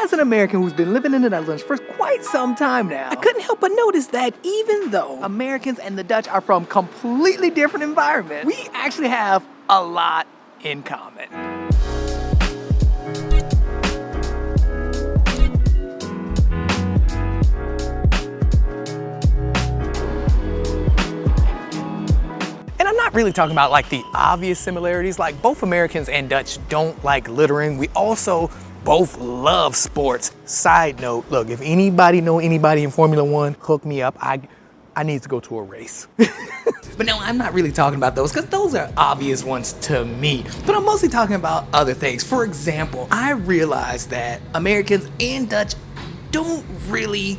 as an American who's been living in the Netherlands for quite some time now, I couldn't help but notice that even though Americans and the Dutch are from completely different environments, we actually have a lot in common. I'm not really talking about like the obvious similarities. Like both Americans and Dutch don't like littering. We also both love sports. Side note, look, if anybody know anybody in Formula One, hook me up. I need to go to a race. But no, I'm not really talking about those because those are obvious ones to me. But I'm mostly talking about other things. For example, I realized that Americans and Dutch don't really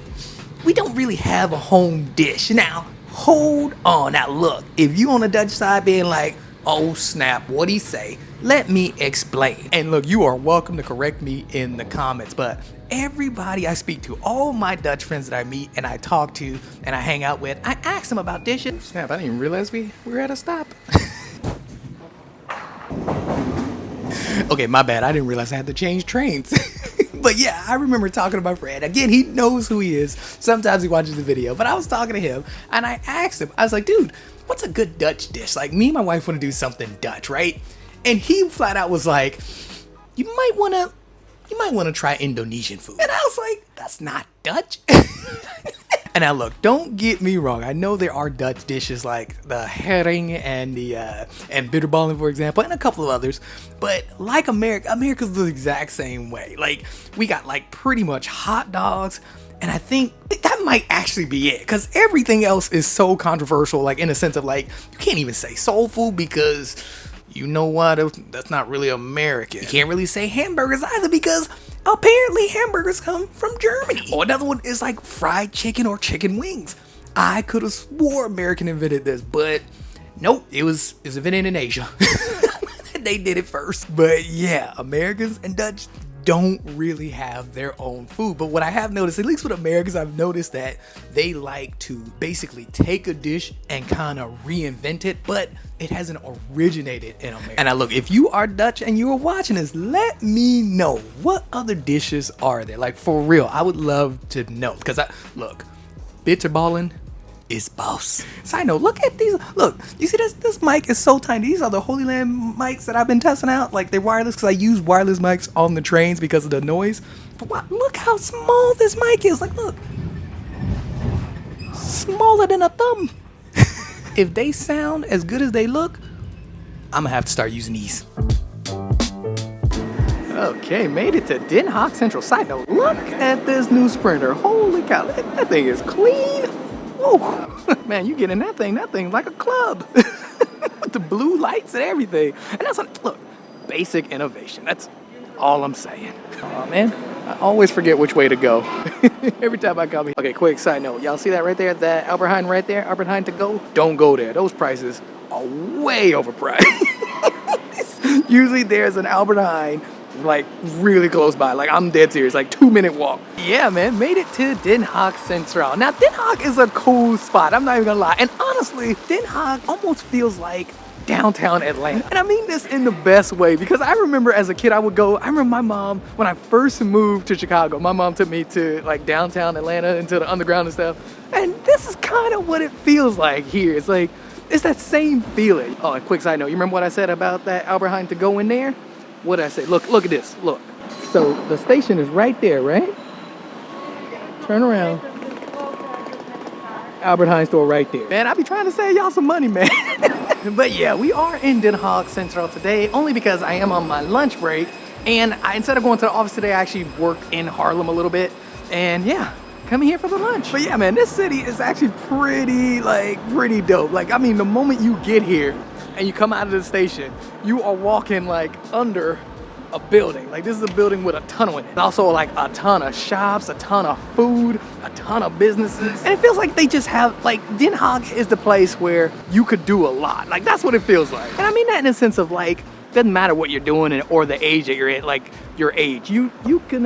have a home dish. Now, hold on. Now look, if you on the Dutch side being like, oh snap, what'd he say? Let me explain. And look, you are welcome to correct me in the comments, but everybody I speak to, all my Dutch friends that I meet and I talk to and I hang out with, I ask them about dishes. Snap, I didn't even realize we were at a stop. Okay, my bad. I didn't realize I had to change trains. But yeah, I remember talking to my friend. Again, he knows who he is. Sometimes he watches the video. But I was talking to him and I asked him, I was like, dude, what's a good Dutch dish? Like me and my wife want to do something Dutch, right? And he flat out was like, you might want to try Indonesian food. And I was like, that's not Dutch. And now look, don't get me wrong. I know there are Dutch dishes like the herring and the and bitterballen, for example, and a couple of others. But like America's the exact same way. Like we got like pretty much hot dogs, and I think that might actually be it. Because everything else is so controversial, like in a sense of like, you can't even say soul food because you know what? That's not really American. You can't really say hamburgers either because apparently hamburgers come from Germany. Or another one is like fried chicken or chicken wings. I could have swore American invented this, but nope, it was invented in Asia. They did it first. But yeah, Americans and Dutch don't really have their own food. But what I have noticed, at least with Americans, I've noticed that they like to basically take a dish and kind of reinvent it, but it hasn't originated in America. And now look, if you are Dutch and you are watching this, let me know what other dishes are there. Like for real, I would love to know. Because look, bitterballen is boss. Side note, look at these. Look, you see this mic is so tiny. These are the Holy Land mics that I've been testing out. Like they're wireless because I use wireless mics on the trains because of the noise. But look how small this mic is. Like look, smaller than a thumb. If they sound as good as they look, I'm gonna have to start using these. Okay, made it to Den Haag Central. Side note, look at this new Sprinter. Holy cow, that thing is clean. Whoa, man, you get in that thing like a club. With the blue lights and everything. And that's look, basic innovation. That's all I'm saying. Oh man, I always forget which way to go. Every time I come here. Okay, quick side note. Y'all see that right there? That Albert Heijn right there? Albert Heijn to go? Don't go there. Those prices are way overpriced. Usually there's an Albert Heijn like really close by. Like I'm dead serious, like 2-minute walk. Yeah, man, made it to Den Haag Central. Now Den Haag is a cool spot, I'm not even gonna lie. And honestly, Den Haag almost feels like downtown Atlanta. And I mean this in the best way because I remember as a kid I remember my mom, when I first moved to Chicago, my mom took me to like downtown Atlanta into the underground and stuff. And this is kind of what it feels like here. It's like, it's that same feeling. Oh, a quick side note, you remember what I said about that Albert Heijn to go in there? What did I say? Look at this, look. So the station is right there, right? Turn around. Albert Heijn store right there. Man, I be trying to save y'all some money, man. But yeah, we are in Den Haag Central today, only because I am on my lunch break. And instead of going to the office today, I actually worked in Harlem a little bit. And yeah, coming here for the lunch. But yeah, man, this city is actually pretty dope. Like, I mean, the moment you get here and you come out of the station, you are walking like under a building. Like this is a building with a tunnel in it. Also like a ton of shops, a ton of food, a ton of businesses. And it feels like they just have, like Den Haag is the place where you could do a lot. Like that's what it feels like. And I mean that in a sense of like, doesn't matter what you're doing or the age that you're in, like your age, you can,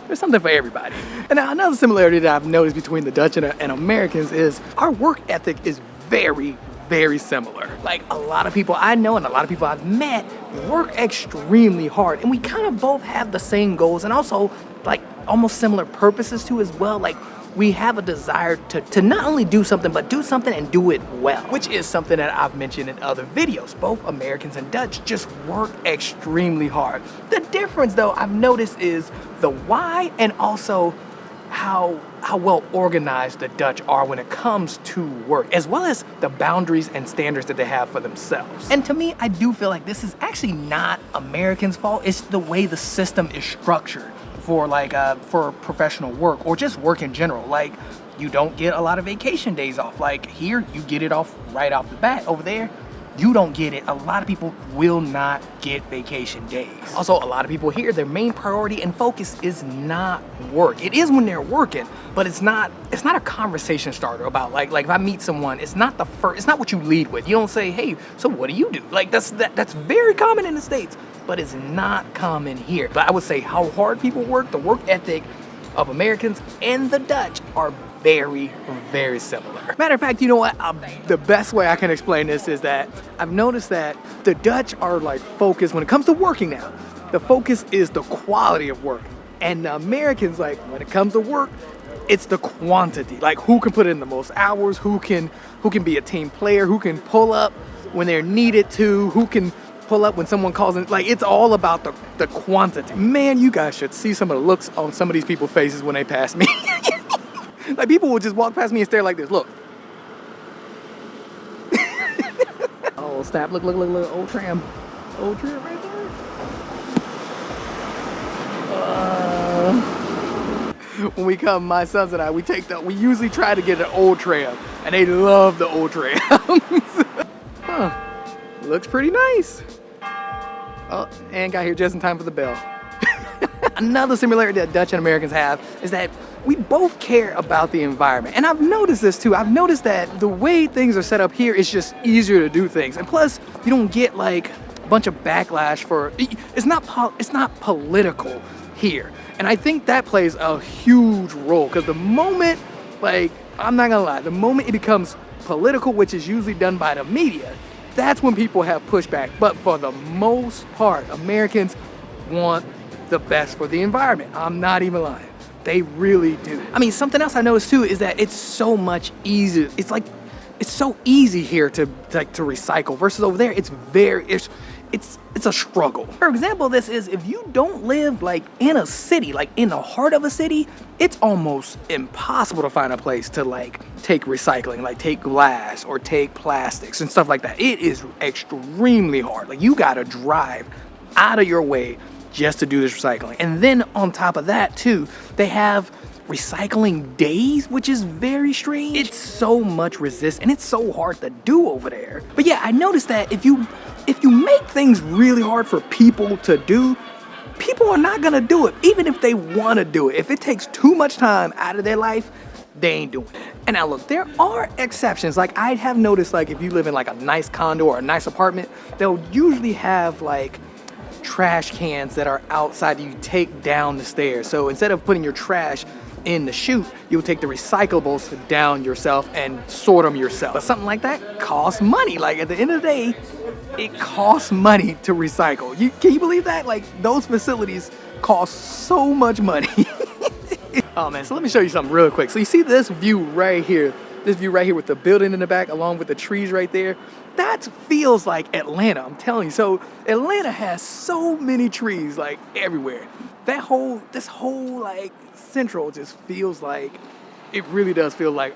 there's something for everybody. And now another similarity that I've noticed between the Dutch and Americans is our work ethic is very very similar. Like, a lot of people I know and a lot of people I've met work extremely hard, and we kind of both have the same goals and also like almost similar purposes too as well. Like, we have a desire to not only do something, but do something and do it well, which is something that I've mentioned in other videos. Both Americans and Dutch just work extremely hard. The difference though I've noticed is the why and also how well organized the Dutch are when it comes to work, as well as the boundaries and standards that they have for themselves. And to me, I do feel like this is actually not Americans' fault. It's the way the system is structured for for professional work or just work in general. Like, you don't get a lot of vacation days off. Like, here, you get it off right off the bat. Over there, you don't get it. A lot of people will not get vacation days. Also, a lot of people here, their main priority and focus is not work. It is when they're working, but it's not a conversation starter about like if I meet someone, it's not what you lead with. You don't say, hey, so what do you do? Like, that's very common in the States, but it's not common here. But I would say how hard people work, the work ethic of Americans and the Dutch are very, very similar. Matter of fact, you know what? The best way I can explain this is that I've noticed that the Dutch are like focused when it comes to working now. The focus is the quality of work. And the Americans, like, when it comes to work, it's the quantity. Like, who can put in the most hours, who can be a team player, who can pull up when they're needed to, who can pull up when someone calls in. Like, it's all about the quantity. Man, you guys should see some of the looks on some of these people's faces when they pass me. Like, people will just walk past me and stare like this. Look. Oh, snap. Look, old tram. Old tram right there. When we come, my sons and I, we usually try to get an old tram, and they love the old trams. Huh. Looks pretty nice. Oh, and got here just in time for the bell. Another similarity that Dutch and Americans have is that we both care about the environment. And I've noticed this too. I've noticed that the way things are set up here is just easier to do things. And plus, you don't get like a bunch of backlash for, it's not political here. And I think that plays a huge role, because the moment, like, I'm not gonna lie, the moment it becomes political, which is usually done by the media, that's when people have pushback. But for the most part, Americans want the best for the environment. I'm not even lying. They really do. I mean, something else I noticed too is that it's so much easier. It's so easy here to recycle versus over there. It's a struggle. For example, this is if you don't live like in a city, like in the heart of a city, it's almost impossible to find a place to like take recycling, like take glass or take plastics and stuff like that. It is extremely hard. Like, you gotta drive out of your way just to do this recycling. And then on top of that too, they have recycling days, which is very strange. It's so much resistance and it's so hard to do over there. But yeah, I noticed that if you make things really hard for people to do, people are not gonna do it, even if they wanna do it. If it takes too much time out of their life, they ain't doing it. And now look, there are exceptions. Like, I have noticed, like, if you live in like a nice condo or a nice apartment, they'll usually have like trash cans that are outside that you take down the stairs. So instead of putting your trash in the chute, you'll take the recyclables down yourself and sort them yourself. But something like that costs money. Like, at the end of the day, it costs money to recycle. Can you believe that? Like, those facilities cost so much money. Oh man, so let me show you something real quick. So you see this view right here, with the building in the back along with the trees right there? That feels like Atlanta, I'm telling you. So Atlanta has so many trees like everywhere. This whole like Central just feels like, it really does feel like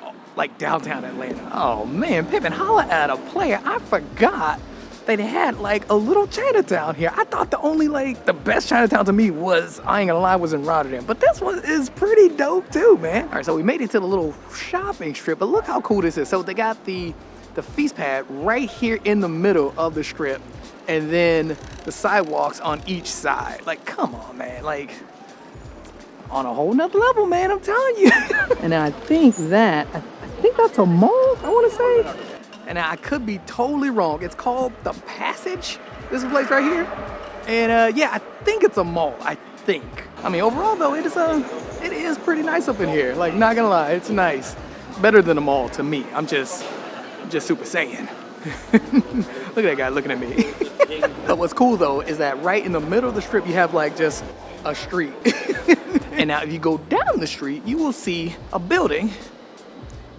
downtown Atlanta. Oh man, Pippin, holla at a player. I forgot they had like a little Chinatown here. I thought the best Chinatown to me was, I ain't gonna lie, was in Rotterdam. But this one is pretty dope too, man. All right, so we made it to the little shopping strip, but look how cool this is. So they got the feast pad right here in the middle of the strip, and then the sidewalks on each side. Like, come on, man. Like, on a whole nother level, man, I'm telling you. And I think that's a mall, I wanna say. And I could be totally wrong. It's called The Passage. This is a place right here. And yeah, I think it's a mall, I think. I mean, overall though, it is pretty nice up in here. Like, not gonna lie, it's nice. Better than a mall to me. I'm just super saying. Look at that guy looking at me. But what's cool though is that right in the middle of the strip you have like just a street. And now if you go down the street, you will see a building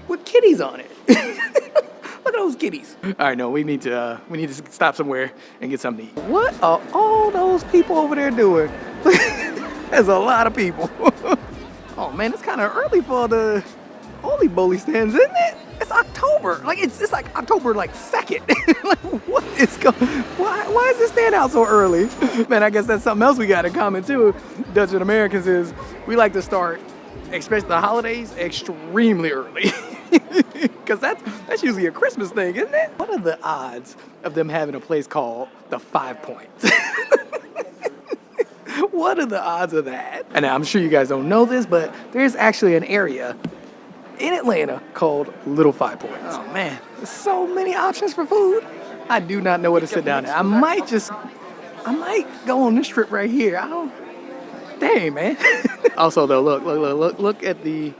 with kitties on it. Look at those kitties. All right, no, we need to stop somewhere and get something to eat. What are all those people over there doing? There's a lot of people. Oh man, it's kind of early for the Holy Bowly stands, isn't it? It's October. Like it's like October like 2nd. Like what is going? Why is this stand out so early? Man, I guess that's something else we got in common too. Dutch and Americans is we like to start, especially the holidays, extremely early. Because that's usually a Christmas thing, isn't it? What are the odds of them having a place called the 5 Points? What are the odds of that? And now, I'm sure you guys don't know this, but there's actually an area in Atlanta called Little 5 Points. Oh man, there's so many options for food. I do not know where to sit down at. I might go on this trip right here. Dang man. Also though, look at the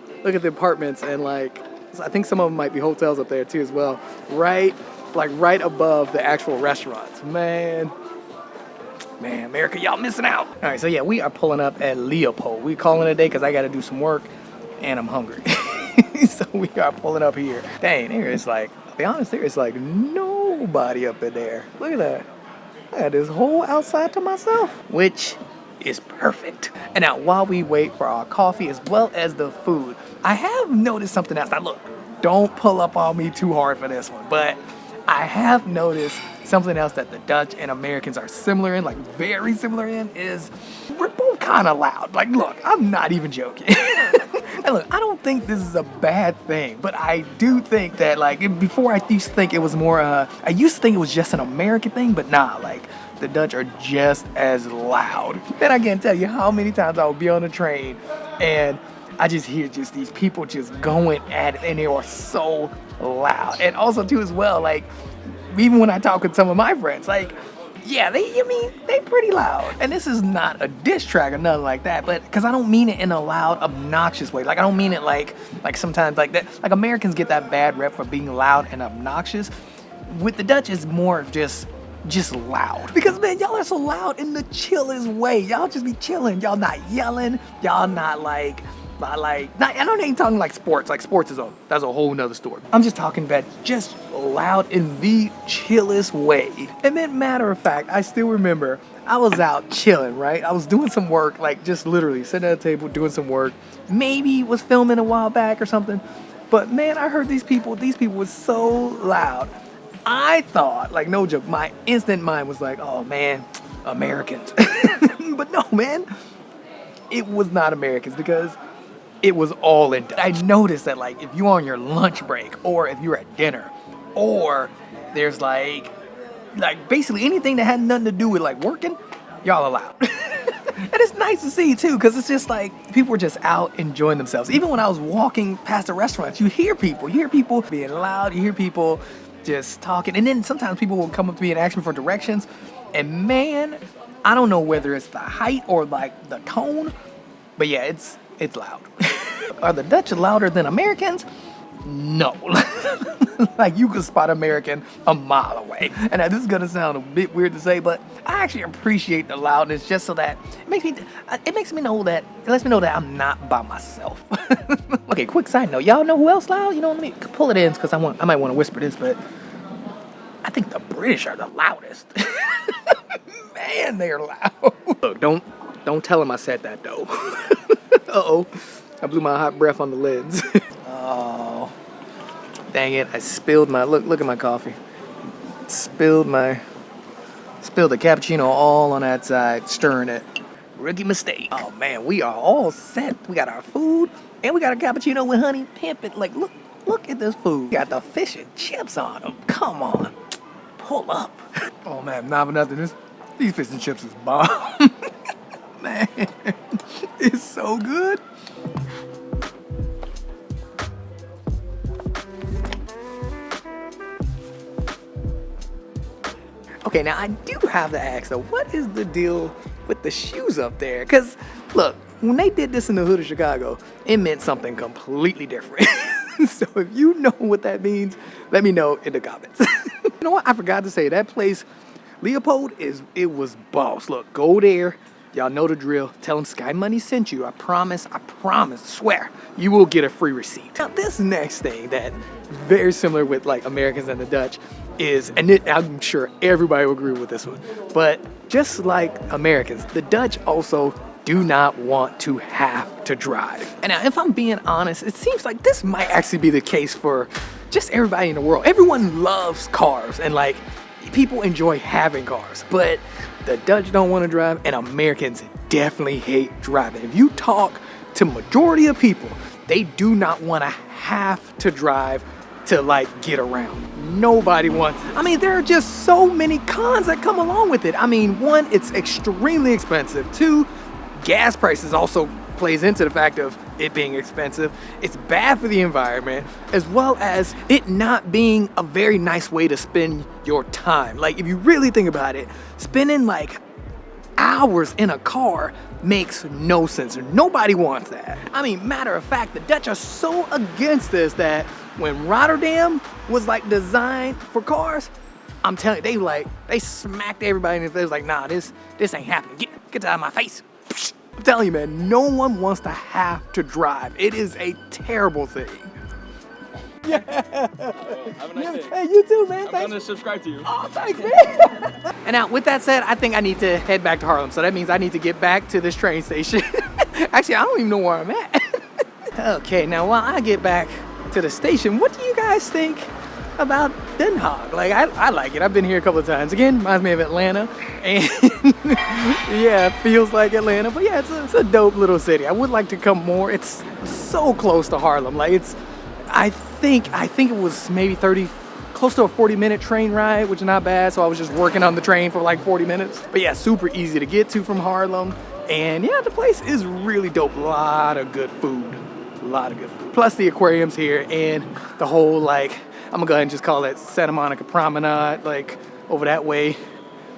apartments, and like I think some of them might be hotels up there too as well. Right above the actual restaurants. Man, America, y'all missing out. All right, so yeah, we are pulling up at Leopold. We calling it a day because I got to do some work and I'm hungry. So we are pulling up here. Dang, there is like, to be honest, there is like nobody up in there. Look at that. I got this whole outside to myself, which is perfect. And now while we wait for our coffee as well as the food, I have noticed something else. Now look, don't pull up on me too hard for this one, but I have noticed something else that the Dutch and Americans are similar in, like very similar in, is we're both kind of loud. Like, look, I'm not even joking. And look, I don't think this is a bad thing, but I do think that, like, before I used to think it was more, I used to think it was just an American thing, but nah, like, the Dutch are just as loud. And I can't tell you how many times I would be on a train and I just hear just these people just going at it, and they are so loud. And also too as well, like even when I talk with some of my friends, like yeah, they pretty loud. And this is not a diss track or nothing like that, but because I don't mean it in a loud, obnoxious way. Like I don't mean it like sometimes like that. Like Americans get that bad rep for being loud and obnoxious. With the Dutch, it's more just loud. Because man, y'all are so loud in the chillest way. Y'all just be chilling. Y'all not yelling. Y'all not like. I don't even talking like sports. Like sports that's a whole nother story. I'm just talking about just loud in the chillest way. And then matter of fact, I still remember I was out chilling, right? I was doing some work, like just literally sitting at a table doing some work. Maybe was filming a while back or something. But man, I heard these people were so loud. I thought, like no joke, my instant mind was like, oh man, Americans. But no, man, it was not Americans because it was all in Dutch. I noticed that like if you're on your lunch break or if you're at dinner or there's like basically anything that had nothing to do with like working, y'all are loud. And it's nice to see too, because it's just like people were just out enjoying themselves. Even when I was walking past the restaurants, you hear people being loud, you hear people just talking, and then sometimes people will come up to me and ask me for directions, and man, I don't know whether it's the height or like the tone, but yeah, it's loud. Are the Dutch louder than Americans? No. Like you could spot American a mile away. And now this is gonna sound a bit weird to say, but I actually appreciate the loudness just so that it lets me know that I'm not by myself. Okay, quick side note. Y'all know who else loud? You know, let me pull it in because I might want to whisper this, but I think the British are the loudest. Man, they're loud. Look, don't tell them I said that though. Uh-oh. I blew my hot breath on the lids. Oh, dang it. I spilled my, look at my coffee. Spilled the cappuccino all on that side, stirring it. Rookie mistake. Oh man, we are all set. We got our food and we got a cappuccino with honey. Pimp it. Like, look at this food. Got the fish and chips on them. Come on. Pull up. Oh man, not for nothing. These fish and chips is bomb. Man, it's so good. Okay, now I do have to ask though, what is the deal with the shoes up there? Because look, when they did this in the hood of Chicago, it meant something completely different. So if you know what that means, let me know in the comments. know what? I forgot to say that place, Leopold, it was boss. Look, go there. Y'all know the drill. Tell them Sky Money sent you. I promise, swear, you will get a free receipt. Now, this next thing that very similar with like Americans and the Dutch is, and I'm sure everybody will agree with this one, but just like Americans, the Dutch also do not want to have to drive. And now, if I'm being honest, it seems like this might actually be the case for just everybody in the world. Everyone loves cars and like people enjoy having cars, but the Dutch don't want to drive and Americans definitely hate driving. If you talk to majority of people, they do not want to have to drive to like get around. Nobody wants. I mean, there are just so many cons that come along with it. I mean, one, it's extremely expensive. Two, gas prices also plays into the fact of it being expensive. It's bad for the environment, as well as it not being a very nice way to spend your time. Like, if you really think about it, spending like hours in a car makes no sense. Nobody wants that. I mean, matter of fact, the Dutch are so against this that when Rotterdam was like designed for cars, I'm telling you, they smacked everybody in the face like, nah, this ain't happening. Get out of my face. I'm telling you, man, no one wants to have to drive. It is a terrible thing. Yeah. Have a nice day. Hey, you too, man. I'm gonna subscribe to you. Oh, thanks, man. And now, with that said, I think I need to head back to Harlem. So that means I need to get back to this train station. Actually, I don't even know where I'm at. Okay, now while I get back to the station, what do you guys think about Den Haag? Like, I like it. I've been here a couple of times. Again, reminds me of Atlanta. And yeah, it feels like Atlanta. But yeah, it's a dope little city. I would like to come more. It's so close to Harlem. Like, I think it was maybe close to a 40-minute train ride, which is not bad. So I was just working on the train for like 40 minutes. But yeah, super easy to get to from Harlem. And yeah, the place is really dope. A lot of good food. Plus the aquarium's here and the whole, like, I'm gonna go ahead and just call it Santa Monica Promenade, like over that way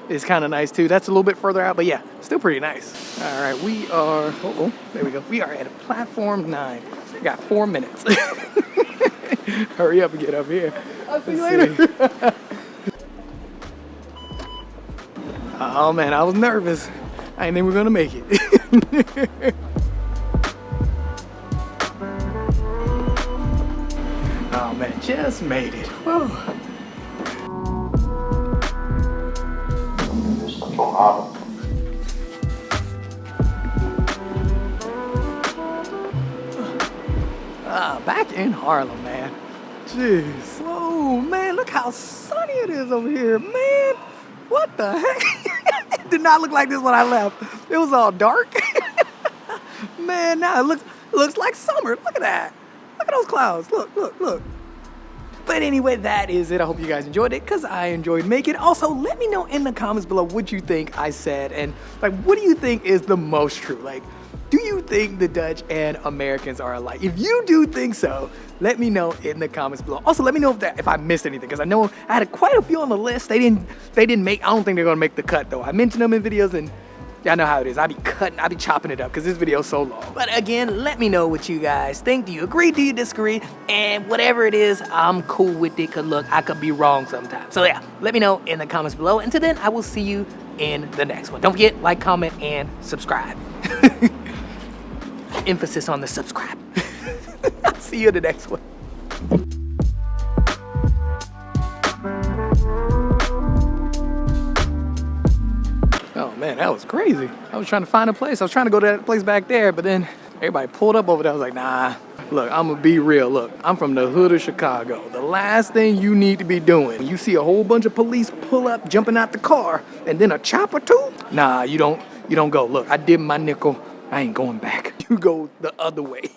is kind of nice too. That's a little bit further out, but yeah, still pretty nice. All right, we are, there we go. We are at platform 9. We got 4 minutes. Hurry up and get up here. I'll see you later. Oh man, I was nervous. I didn't think we were gonna make it. Oh man, just made it. Whoa. Back in Harlem, man. Jeez. Whoa, man, look how sunny it is over here, man. What the heck? It did not look like this when I left. It was all dark. Man, now it looks like summer. Look at that. Look at those clouds. Look. But anyway, that is it. I hope you guys enjoyed it, because I enjoyed making it. Also, let me know in the comments below what you think I said, and like, what do you think is the most true? Like, do you think the Dutch and Americans are alike? If you do think so, let me know in the comments below. Also, let me know if I missed anything, because I know I had quite a few on the list. They didn't make, I don't think they're gonna make the cut though. I mentioned them in videos, and y'all know how it is. I be chopping it up because this video is so long. But again, let me know what you guys think. Do you agree? Do you disagree? And whatever it is, I'm cool with it, because look, I could be wrong sometimes. So yeah, let me know in the comments below. Until then, I will see you in the next one. Don't forget, like, comment, and subscribe. Emphasis on the subscribe. I'll see you in the next one. Oh man, that was crazy. I was trying to find a place. I was trying to go to that place back there, but then everybody pulled up over there. I was like, nah. Look, I'm gonna be real. Look, I'm from the hood of Chicago. The last thing you need to be doing, you see a whole bunch of police pull up, jumping out the car, and then a chopper too? Nah, you don't go. Look, I did my nickel. I ain't going back. You go the other way.